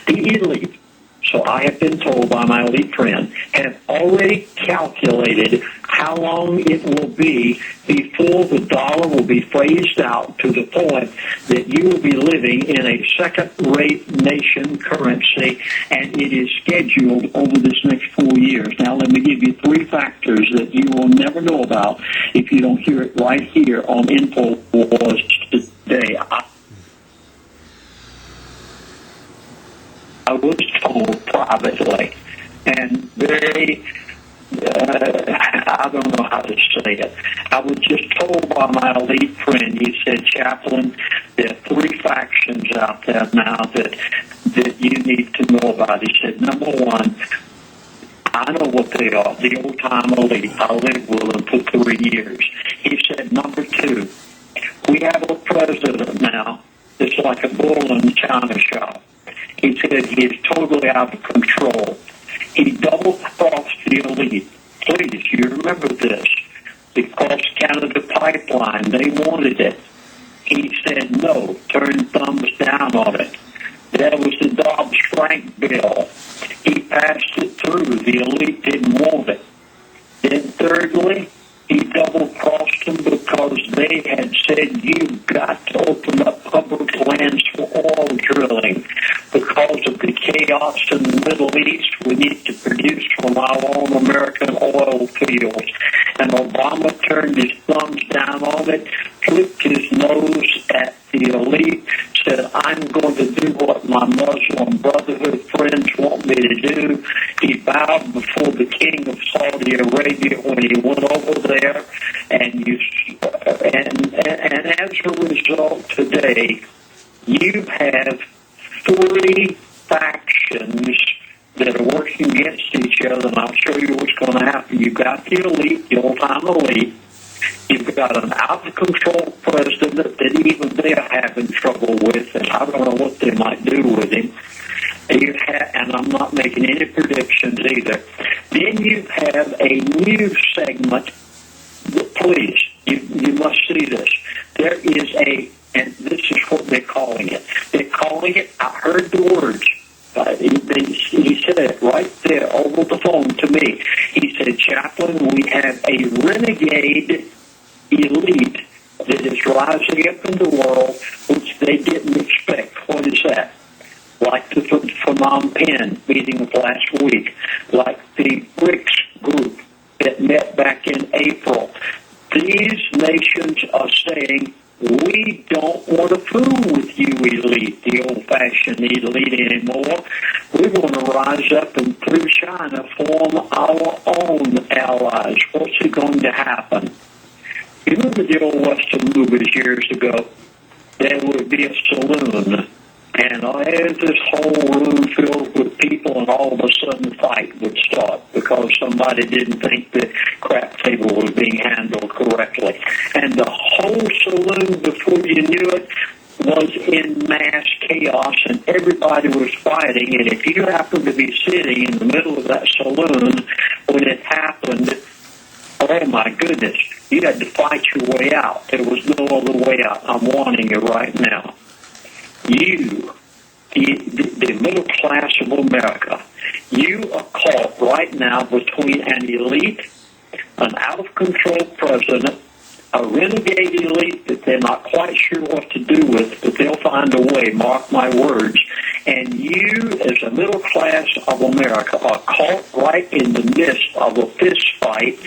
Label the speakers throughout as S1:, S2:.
S1: The elite, so I have been told by my elite friend, have already calculated how long it will be before the dollar will be phased out to the point that you will be living in a second-rate nation currency, and it is scheduled over this next 4 years. Now, let me give you 3 factors that you will never know about if you don't hear it right here on INFOWAR today. I was told privately, and they, I don't know how to say it. I was just told by my elite friend, he said, Chaplain, there are 3 factions out there now that you need to know about. He said, number 1, I know what they are, the old-time elite. I lived with them for 3 years. He said, number 2, we have a president now that's like a bull in the china shop. He said he is totally out of control. He double-crossed the elite. Please, you remember this. The Cross-Canada Pipeline, they wanted it. He said no, turned thumbs down on it. There was the Dodd-Frank bill. He passed it through. The elite didn't want it. Then thirdly, he double-crossed them because they had said, you've got to open up public lands for oil drilling. Because of the chaos in the Middle East, we need to produce from our own American oil fields. And Obama turned his thumbs down on it, flipped his nose at the elite, said, I'm going to do what my Muslim Brotherhood friends want me to do. He bowed before the king of Saudi Arabia when he went over there, and as a result today, you have 3 factions that are working against each other, and I'll show you what's going to happen. You've got the elite, the old-time elite. You've got an out-of-control president that even they're having trouble with, and I don't know what they might do with him. And I'm not making any predictions either. Then you have a new segment. Please, you must see this. There is and this is what they're calling it. They're calling it, I heard the words. He said it right there over the phone to me. He said, Chaplain, we have a renegade elite that is rising up in the world, which they didn't expect. What is that? Like the Phnom Penh meeting of last week, like the BRICS group that met back in April. These nations are saying, we don't want to fool with you, elite, the old-fashioned elite anymore. We want to rise up and through China form our own allies. What's going to happen? You remember the old Western movies years ago? There would be a saloon, and there's this whole room filled with people, and all of a sudden a fight would start because somebody didn't think the crap table was being handled correctly. And the whole saloon, before you knew it, was in mass chaos, and everybody was fighting. And if you happened to be sitting in the middle of that saloon when it happened, oh my goodness, you had to fight your way out. There was no other way out. I'm warning you right now. You, the middle class of America, you are caught right now between an elite, an out-of-control president, a renegade elite that they're not quite sure what to do with, but they'll find a way, mark my words. And you, as a middle class of America, are caught right in the midst of a fist fight,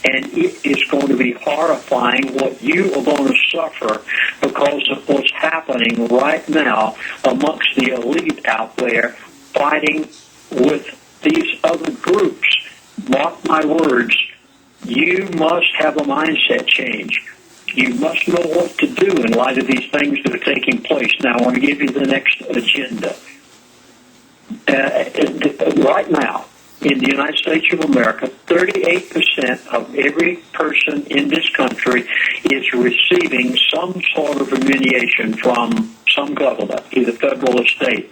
S1: and it is going to be horrifying what you are going to suffer because of what's happening right now amongst the elite out there fighting with these other groups. Mark my words, you must have a mindset change. You must know what to do in light of these things that are taking place. Now, I want to give you the next agenda. Right now, in the United States of America, 38% of every person in this country is receiving some sort of remuneration from some government, either federal or state.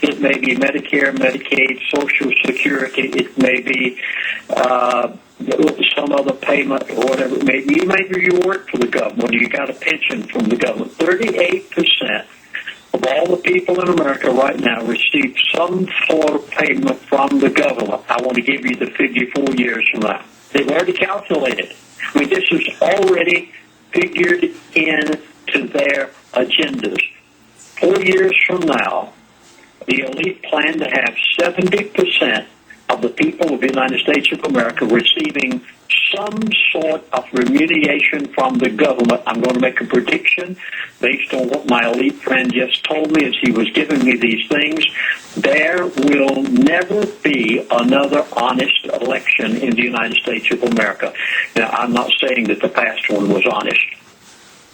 S1: It may be Medicare, Medicaid, Social Security. It may be some other payment or whatever it may be. Maybe you work for the government or you got a pension from the government. 38% of all the people in America right now receive some sort of payment from the government. I want to give you the figure 4 years from now. They've already calculated. I mean, this is already figured into their agendas. 4 years from now, the elite plan to have 70% of the people of the United States of America receiving some sort of remuneration from the government. I'm going to make a prediction based on what my elite friend just told me as he was giving me these things. There will never be another honest election in the United States of America. Now, I'm not saying that the past one was honest,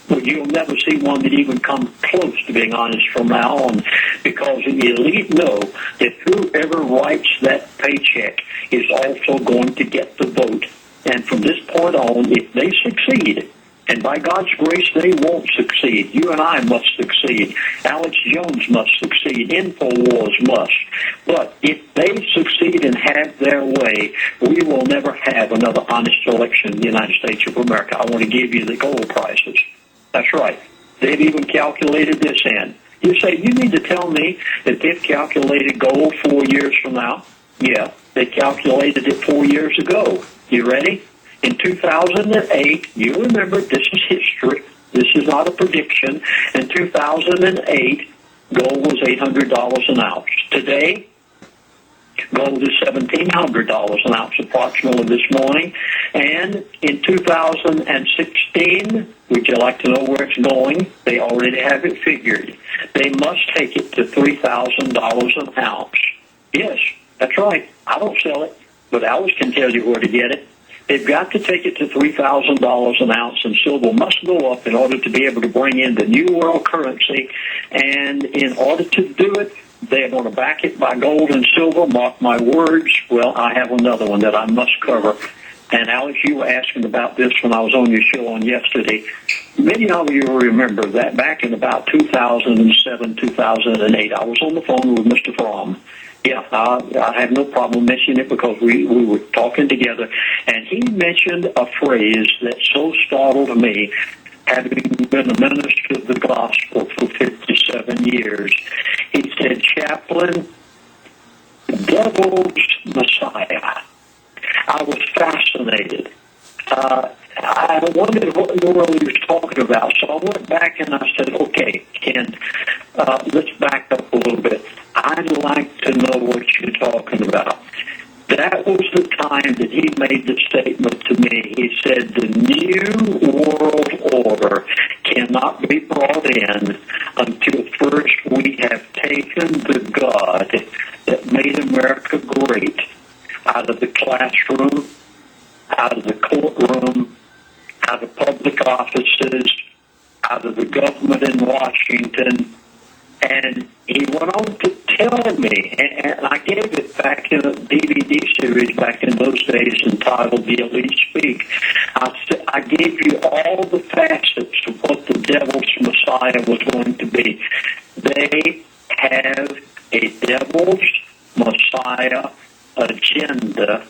S1: but you'll never see one that even comes close to being honest from now on, because the elite know that whoever writes that paycheck is also going to get the vote. And from this point on, if they succeed, and by God's grace they won't succeed, you and I must succeed, Alex Jones must succeed, INFOWAR must. But if they succeed and have their way, we will never have another honest election in the United States of America. I want to give you the gold prices. That's right. They've even calculated this in. You say, you need to tell me that they've calculated gold 4 years from now? Yeah, they calculated it 4 years ago. You ready? In 2008, you remember, this is history. This is not a prediction. In 2008, gold was $800 an ounce. Today, gold is $1,700 an ounce approximately this morning. And in 2016, would you like to know where it's going? They already have it figured. They must take it to $3,000 an ounce. Yes, that's right. I don't sell it, but Alice can tell you where to get it. They've got to take it to $3,000 an ounce, and silver must go up in order to be able to bring in the new world currency. And in order to do it, they're going to back it by gold and silver. Mark my words. Well, I have another one that I must cover. And Alex, you were asking about this when I was on your show on yesterday. Many of you will remember that back in about 2007, 2008, I was on the phone with Mr. Fromm. Yeah, I have no problem mentioning it because we were talking together, and he mentioned a phrase that so startled me, having been a minister of the gospel for 57 years. He said, Chaplain, the devil's Messiah. I was fascinated. I wondered what in the world he was talking about, so I went back and I said, okay, Ken, let's back up a little bit. I'd like to know what you're talking about. That was the time that he made the statement to me. He said, the new world order cannot be brought in until first we have taken the God that made America great out of the classroom, out of the courtroom, out of public offices, out of the government in Washington. And he went on to tell me, and I gave it back in a DVD series back in those days entitled The Elite Speak. I gave you all the facets of what the devil's Messiah was going to be. They have a devil's Messiah agenda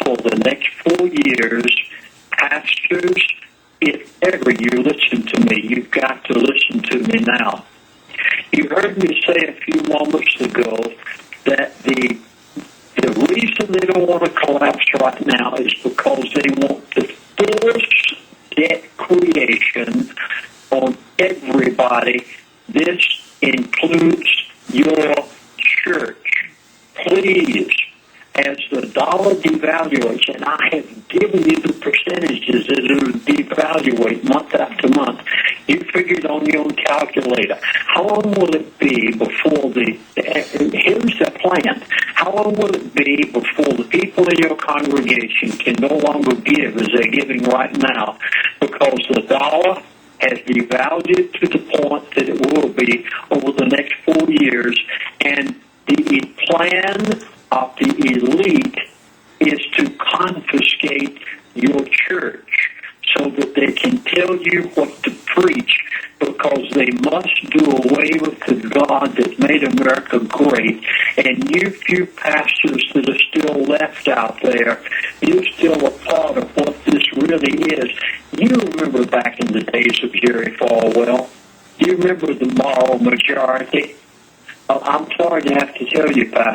S1: for the next 4 years. Pastors, if ever you listen to me, you've got to listen to me now. You heard me say a few moments ago that the reason they don't want to collapse right now is because they want to force debt creation on everybody. This includes your church. Please, as the dollar devaluates, and I have given you the percentages that it will devaluate month after month, you figured on your own calculator. How long will it be before here's the plan. How long will it be before the people in your congregation can no longer give as they're giving right now? Because the dollar has devalued to the point that it will be over the next 4 years, and the plan of the elite is to confiscate your church so that they can tell you what to preach, because they must do away with the God that made America great. And you few pastors that are still left out there, you're still a part of what this really is. You remember back in the days of Jerry Falwell. Do you remember the moral majority? I'm sorry to have to tell you, Pastor.